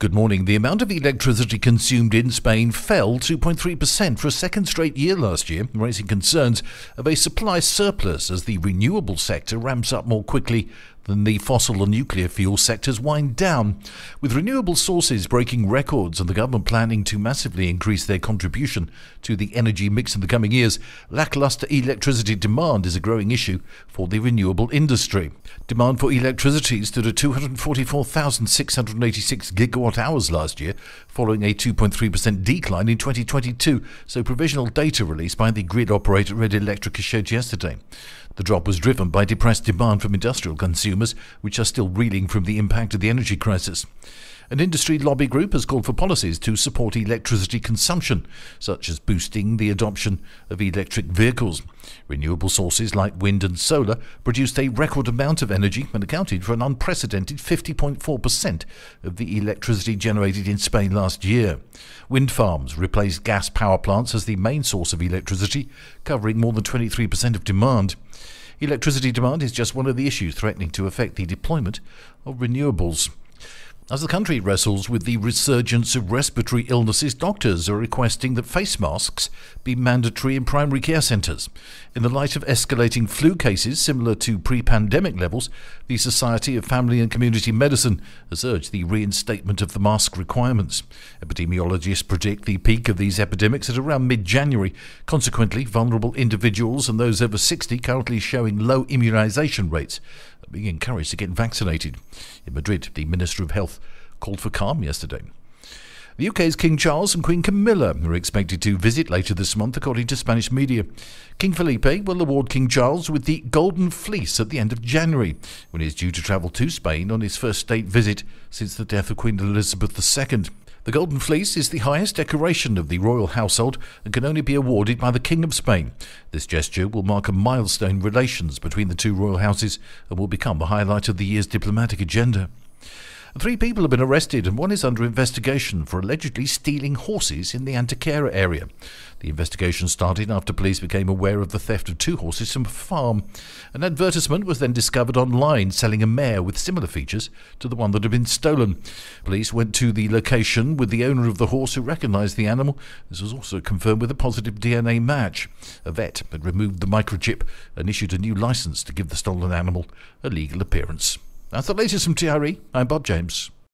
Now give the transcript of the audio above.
Good morning. The amount of electricity consumed in Spain fell 2.3% for a second straight year last year, raising concerns of a supply surplus as the renewable sector ramps up more quickly than the fossil and nuclear fuel sectors wind down. With renewable sources breaking records and the government planning to massively increase their contribution to the energy mix in the coming years, lackluster electricity demand is a growing issue for the renewable industry. Demand for electricity stood at 244,686 gigawatt hours last year, following a 2.3% decline in 2022, so provisional data released by the grid operator Red Eléctrica showed yesterday. The drop was driven by depressed demand from industrial consumers, which are still reeling from the impact of the energy crisis. An industry lobby group has called for policies to support electricity consumption, such as boosting the adoption of electric vehicles. Renewable sources like wind and solar produced a record amount of energy and accounted for an unprecedented 50.4% of the electricity generated in Spain last year. Wind farms replaced gas power plants as the main source of electricity, covering more than 23% of demand. Electricity demand is just one of the issues threatening to affect the deployment of renewables. As the country wrestles with the resurgence of respiratory illnesses, doctors are requesting that face masks be mandatory in primary care centres. In the light of escalating flu cases similar to pre-pandemic levels, the Society of Family and Community Medicine has urged the reinstatement of the mask requirements. Epidemiologists predict the peak of these epidemics at around mid-January. Consequently, vulnerable individuals and those over 60 currently showing low immunisation rates are being encouraged to get vaccinated. In Madrid, the Minister of Health called for calm yesterday. The UK's King Charles and Queen Camilla are expected to visit later this month, according to Spanish media. King Felipe will award King Charles with the Golden Fleece at the end of January, when he is due to travel to Spain on his first state visit since the death of Queen Elizabeth II. The Golden Fleece is the highest decoration of the royal household and can only be awarded by the King of Spain. This gesture will mark a milestone in relations between the two royal houses and will become the highlight of the year's diplomatic agenda. 3 people have been arrested and 1 is under investigation for allegedly stealing horses in the Antequera area. The investigation started after police became aware of the theft of 2 horses from a farm. An advertisement was then discovered online selling a mare with similar features to the one that had been stolen. Police went to the location with the owner of the horse, who recognised the animal. This was also confirmed with a positive DNA match. A vet had removed the microchip and issued a new licence to give the stolen animal a legal appearance. That's the latest from TRE. I'm Bob James.